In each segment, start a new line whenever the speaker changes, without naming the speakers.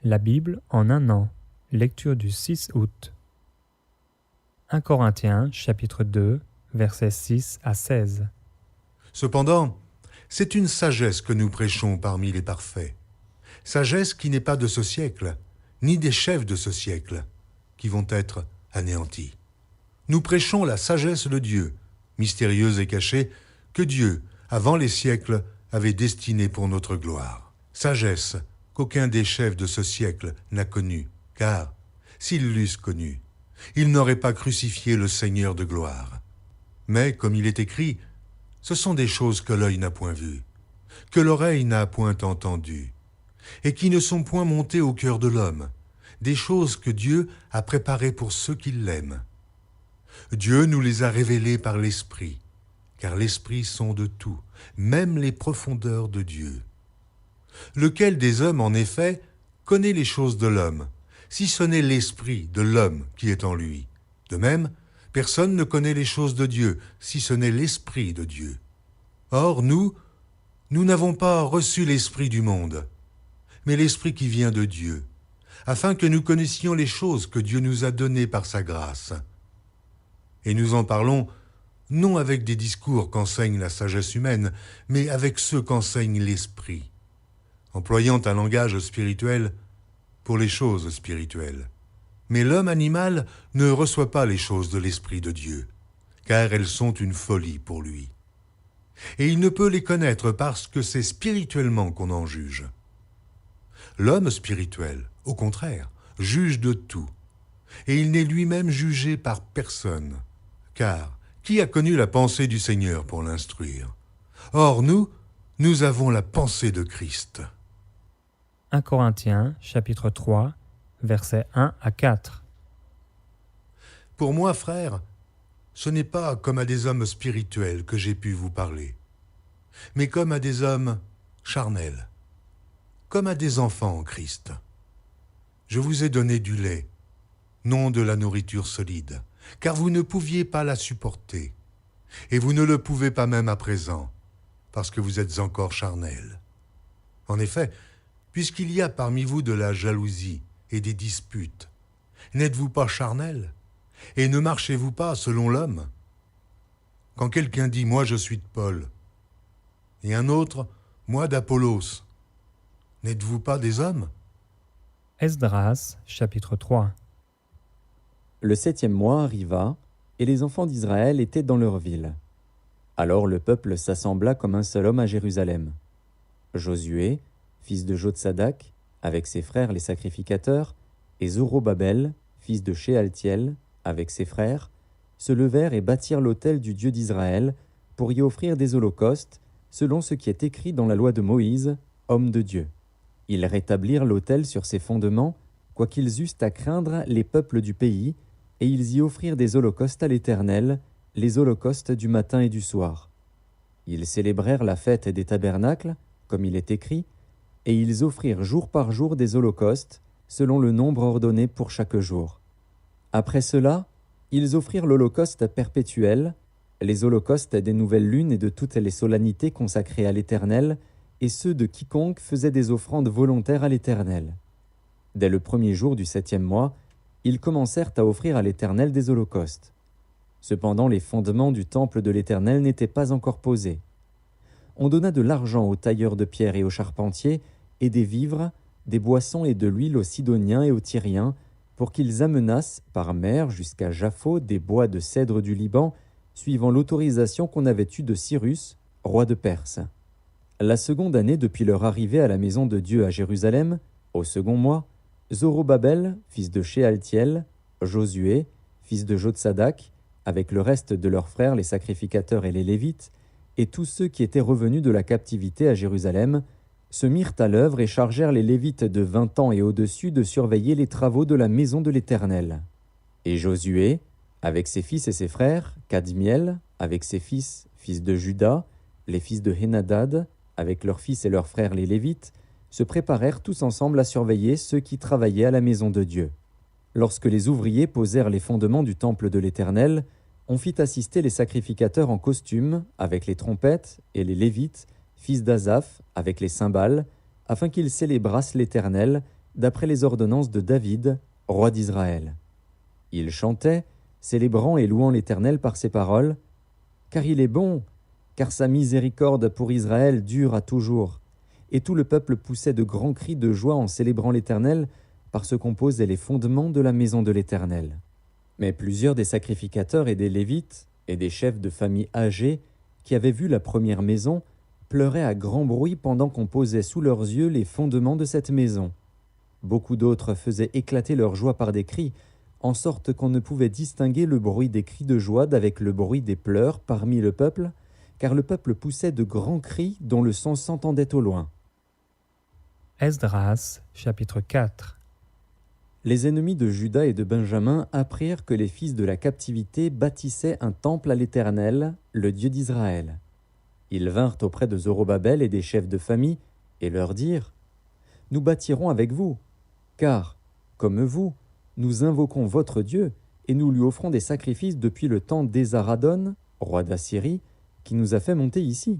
La Bible en un an. Lecture du 6 août. 1 Corinthiens, chapitre 2, versets 6 à 16.
Cependant, c'est une sagesse que nous prêchons parmi les parfaits. Sagesse qui n'est pas de ce siècle, ni des chefs de ce siècle, qui vont être anéantis. Nous prêchons la sagesse de Dieu, mystérieuse et cachée, que Dieu, avant les siècles, avait destinée pour notre gloire. Sagesse qu'aucun des chefs de ce siècle n'a connue, car, s'ils l'eussent connue, ils n'auraient pas crucifié le Seigneur de gloire. Mais, comme il est écrit, ce sont des choses que l'œil n'a point vues, que l'oreille n'a point entendues, et qui ne sont point montées au cœur de l'homme, des choses que Dieu a préparées pour ceux qui l'aiment. Dieu nous les a révélées par l'Esprit, car l'Esprit sonde tout, même les profondeurs de Dieu. Lequel des hommes, en effet, connaît les choses de l'homme, si ce n'est l'Esprit de l'homme qui est en lui? De même, personne ne connaît les choses de Dieu, si ce n'est l'Esprit de Dieu. Or, nous n'avons pas reçu l'Esprit du monde, mais l'Esprit qui vient de Dieu, afin que nous connaissions les choses que Dieu nous a données par sa grâce. Et nous en parlons non avec des discours qu'enseigne la sagesse humaine, mais avec ceux qu'enseigne l'Esprit, employant un langage spirituel pour les choses spirituelles. Mais l'homme animal ne reçoit pas les choses de l'Esprit de Dieu, car elles sont une folie pour lui. Et il ne peut les connaître parce que c'est spirituellement qu'on en juge. L'homme spirituel, au contraire, juge de tout, et il n'est lui-même jugé par personne, car qui a connu la pensée du Seigneur pour l'instruire? Or nous avons la pensée de Christ.
1 Corinthiens, chapitre 3, versets 1 à 4.
Pour moi, frères, ce n'est pas comme à des hommes spirituels que j'ai pu vous parler, mais comme à des hommes charnels, comme à des enfants en Christ. Je vous ai donné du lait, non de la nourriture solide, car vous ne pouviez pas la supporter, et vous ne le pouvez pas même à présent, parce que vous êtes encore charnels. En effet, puisqu'il y a parmi vous de la jalousie et des disputes, n'êtes-vous pas charnels? Et ne marchez-vous pas selon l'homme? Quand quelqu'un dit « moi je suis de Paul » et un autre « moi d'Apollos », n'êtes-vous pas des hommes?
Esdras, chapitre 3.
Le 7e mois arriva, et les enfants d'Israël étaient dans leur ville. Alors le peuple s'assembla comme un seul homme à Jérusalem. Josué, fils de Jotsadak, avec ses frères les sacrificateurs, et Zorobabel, fils de Shealtiel, avec ses frères, se levèrent et bâtirent l'autel du Dieu d'Israël pour y offrir des holocaustes, selon ce qui est écrit dans la loi de Moïse, homme de Dieu. Ils rétablirent l'autel sur ses fondements, quoiqu'ils eussent à craindre les peuples du pays, et ils y offrirent des holocaustes à l'Éternel, les holocaustes du matin et du soir. Ils célébrèrent la fête des tabernacles, comme il est écrit, et ils offrirent jour par jour des holocaustes, selon le nombre ordonné pour chaque jour. Après cela, ils offrirent l'holocauste perpétuel, les holocaustes des nouvelles lunes et de toutes les solennités consacrées à l'Éternel, et ceux de quiconque faisait des offrandes volontaires à l'Éternel. Dès le 1er jour du 7e mois, ils commencèrent à offrir à l'Éternel des holocaustes. Cependant, les fondements du temple de l'Éternel n'étaient pas encore posés. On donna de l'argent aux tailleurs de pierre et aux charpentiers, et des vivres, des boissons et de l'huile aux Sidoniens et aux Tyriens, pour qu'ils amenassent par mer jusqu'à Japhos des bois de cèdre du Liban, suivant l'autorisation qu'on avait eue de Cyrus, roi de Perse. La seconde année depuis leur arrivée à la maison de Dieu à Jérusalem, au second mois, Zorobabel, fils de Shealtiel, Josué, fils de Jotsadak, avec le reste de leurs frères les sacrificateurs et les Lévites, et tous ceux qui étaient revenus de la captivité à Jérusalem, se mirent à l'œuvre et chargèrent les Lévites de 20 ans et au-dessus de surveiller les travaux de la maison de l'Éternel. Et Josué, avec ses fils et ses frères, Kadmiel, avec ses fils, fils de Juda, les fils de Henadad, avec leurs fils et leurs frères les Lévites, se préparèrent tous ensemble à surveiller ceux qui travaillaient à la maison de Dieu. Lorsque les ouvriers posèrent les fondements du temple de l'Éternel, on fit assister les sacrificateurs en costume, avec les trompettes, et les Lévites, fils d'Asaph, avec les cymbales, afin qu'ils célébrassent l'Éternel, d'après les ordonnances de David, roi d'Israël. Ils chantaient, célébrant et louant l'Éternel par ses paroles, « Car il est bon, car sa miséricorde pour Israël dure à toujours. » Et tout le peuple poussait de grands cris de joie en célébrant l'Éternel, parce qu'on posait les fondements de la maison de l'Éternel. Mais plusieurs des sacrificateurs et des Lévites, et des chefs de famille âgés, qui avaient vu la première maison, pleuraient à grand bruit pendant qu'on posait sous leurs yeux les fondements de cette maison. Beaucoup d'autres faisaient éclater leur joie par des cris, en sorte qu'on ne pouvait distinguer le bruit des cris de joie d'avec le bruit des pleurs parmi le peuple, car le peuple poussait de grands cris dont le son s'entendait au loin.
Esdras, chapitre 4.
Les ennemis de Juda et de Benjamin apprirent que les fils de la captivité bâtissaient un temple à l'Éternel, le Dieu d'Israël. Ils vinrent auprès de Zorobabel et des chefs de famille et leur dirent « Nous bâtirons avec vous, car, comme vous, nous invoquons votre Dieu et nous lui offrons des sacrifices depuis le temps d'Esaradon, roi d'Assyrie, qui nous a fait monter ici. »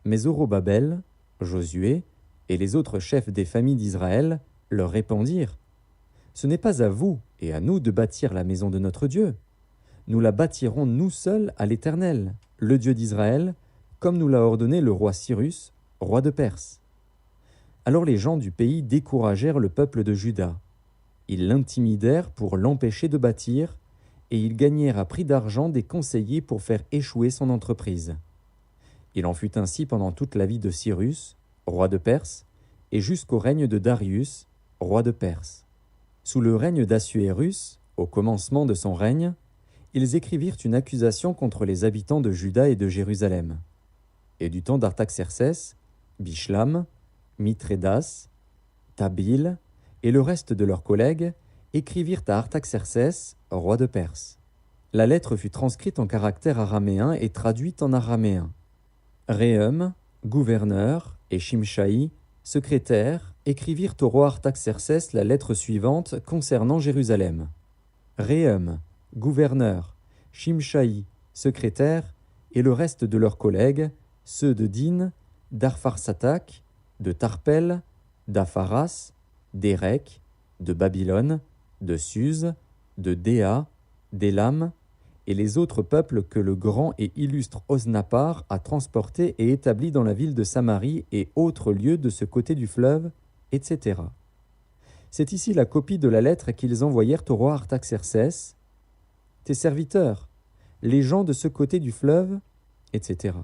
Mais Zorobabel, Josué et les autres chefs des familles d'Israël leur répondirent « Ce n'est pas à vous et à nous de bâtir la maison de notre Dieu. Nous la bâtirons nous seuls à l'Éternel, le Dieu d'Israël, comme nous l'a ordonné le roi Cyrus, roi de Perse. » Alors les gens du pays découragèrent le peuple de Juda. Ils l'intimidèrent pour l'empêcher de bâtir, et ils gagnèrent à prix d'argent des conseillers pour faire échouer son entreprise. Il en fut ainsi pendant toute la vie de Cyrus, roi de Perse, et jusqu'au règne de Darius, roi de Perse. Sous le règne d'Assuérus, au commencement de son règne, ils écrivirent une accusation contre les habitants de Juda et de Jérusalem. Et du temps d'Artaxercès, Bishlam, Mithrédas, Tabil et le reste de leurs collègues écrivirent à Artaxercès, roi de Perse. La lettre fut transcrite en caractère araméen et traduite en araméen. Réhum, gouverneur, et Shimshaï, secrétaire, écrivirent au roi Artaxercès la lettre suivante concernant Jérusalem. Réhum, gouverneur, Shimshaï, secrétaire, et le reste de leurs collègues, ceux de Din, d'Arpharsatak, de Tarpel, d'Apharas, d'Érec, de Babylone, de Suse, de Déa, d'Élam, et les autres peuples que le grand et illustre Osnappar a transportés et établis dans la ville de Samarie et autres lieux de ce côté du fleuve, etc. C'est ici la copie de la lettre qu'ils envoyèrent au roi Artaxercès. Tes serviteurs, les gens de ce côté du fleuve, etc.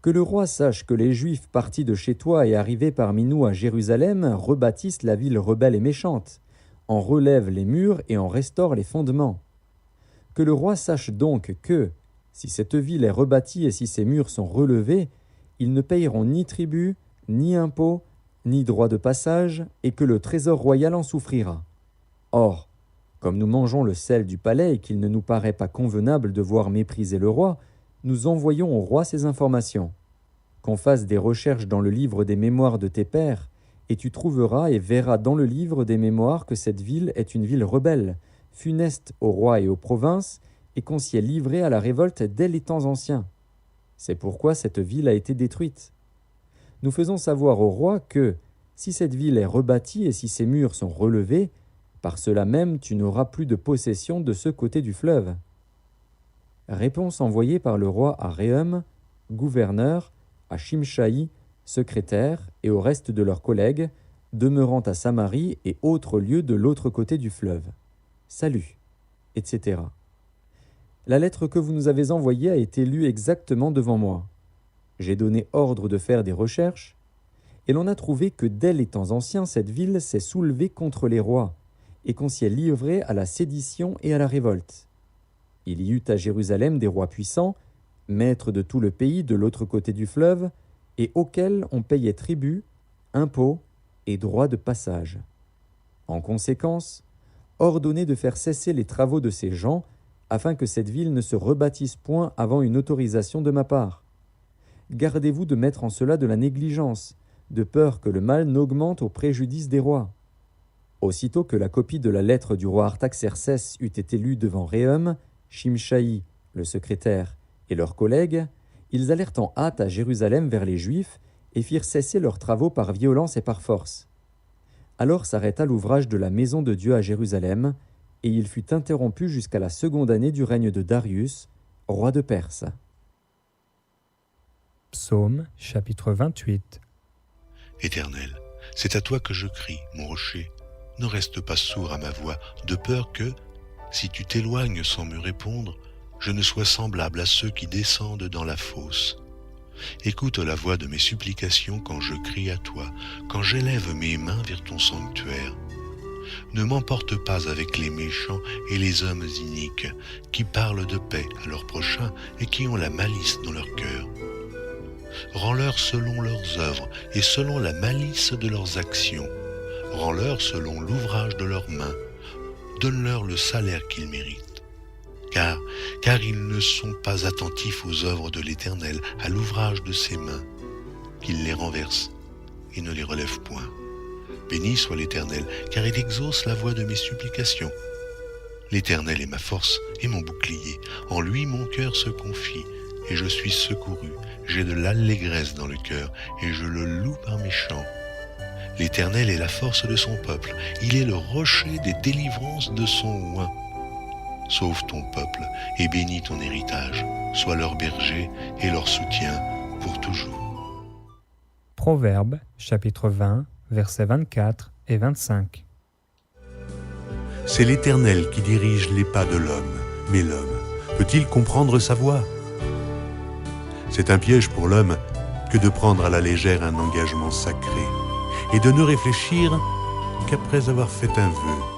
Que le roi sache que les Juifs partis de chez toi et arrivés parmi nous à Jérusalem rebâtissent la ville rebelle et méchante, en relèvent les murs et en restaurent les fondements. Que le roi sache donc que, si cette ville est rebâtie et si ses murs sont relevés, ils ne payeront ni tribut, ni impôt, ni droit de passage, et que le trésor royal en souffrira. Or, comme nous mangeons le sel du palais et qu'il ne nous paraît pas convenable de voir mépriser le roi, nous envoyons au roi ces informations. Qu'on fasse des recherches dans le livre des mémoires de tes pères, et tu trouveras et verras dans le livre des mémoires que cette ville est une ville rebelle, funeste au roi et aux provinces, et qu'on s'y est livré à la révolte dès les temps anciens. C'est pourquoi cette ville a été détruite. Nous faisons savoir au roi que, si cette ville est rebâtie et si ses murs sont relevés, par cela même tu n'auras plus de possession de ce côté du fleuve. » Réponse envoyée par le roi à Réhum, gouverneur, à Shimshaï, secrétaire, et au reste de leurs collègues, demeurant à Samarie et autres lieux de l'autre côté du fleuve. Salut, etc. La lettre que vous nous avez envoyée a été lue exactement devant moi. J'ai donné ordre de faire des recherches, et l'on a trouvé que dès les temps anciens, cette ville s'est soulevée contre les rois, et qu'on s'y est livré à la sédition et à la révolte. Il y eut à Jérusalem des rois puissants, maîtres de tout le pays de l'autre côté du fleuve, et auxquels on payait tribut, impôts et droits de passage. En conséquence, ordonnez de faire cesser les travaux de ces gens, afin que cette ville ne se rebâtisse point avant une autorisation de ma part. Gardez-vous de mettre en cela de la négligence, de peur que le mal n'augmente au préjudice des rois. Aussitôt que la copie de la lettre du roi Artaxercès eut été lue devant Réhum, Shimshaï, le secrétaire, et leurs collègues, ils allèrent en hâte à Jérusalem vers les Juifs et firent cesser leurs travaux par violence et par force. Alors s'arrêta l'ouvrage de la maison de Dieu à Jérusalem, et il fut interrompu jusqu'à la seconde année du règne de Darius, roi de Perse.
Psaume chapitre 28.
Éternel, c'est à toi que je crie, mon rocher. Ne reste pas sourd à ma voix, de peur que, si tu t'éloignes sans me répondre, je ne sois semblable à ceux qui descendent dans la fosse. Écoute la voix de mes supplications quand je crie à toi, quand j'élève mes mains vers ton sanctuaire. Ne m'emporte pas avec les méchants et les hommes iniques, qui parlent de paix à leurs prochains et qui ont la malice dans leur cœur. Rends-leur selon leurs œuvres et selon la malice de leurs actions. Rends-leur selon l'ouvrage de leurs mains. Donne-leur le salaire qu'ils méritent. Car ils ne sont pas attentifs aux œuvres de l'Éternel, à l'ouvrage de ses mains, qu'il les renverse et ne les relève point. Béni soit l'Éternel, car il exauce la voix de mes supplications. L'Éternel est ma force et mon bouclier. En lui mon cœur se confie, et je suis secouru. J'ai de l'allégresse dans le cœur, et je le loue par mes chants. L'Éternel est la force de son peuple. Il est le rocher des délivrances de son oint. Sauve ton peuple et bénis ton héritage. Sois leur berger et leur soutien pour toujours.
Proverbes chapitre 20, versets 24 et 25.
C'est l'Éternel qui dirige les pas de l'homme, mais l'homme peut-il comprendre sa voie? C'est un piège pour l'homme que de prendre à la légère un engagement sacré et de ne réfléchir qu'après avoir fait un vœu.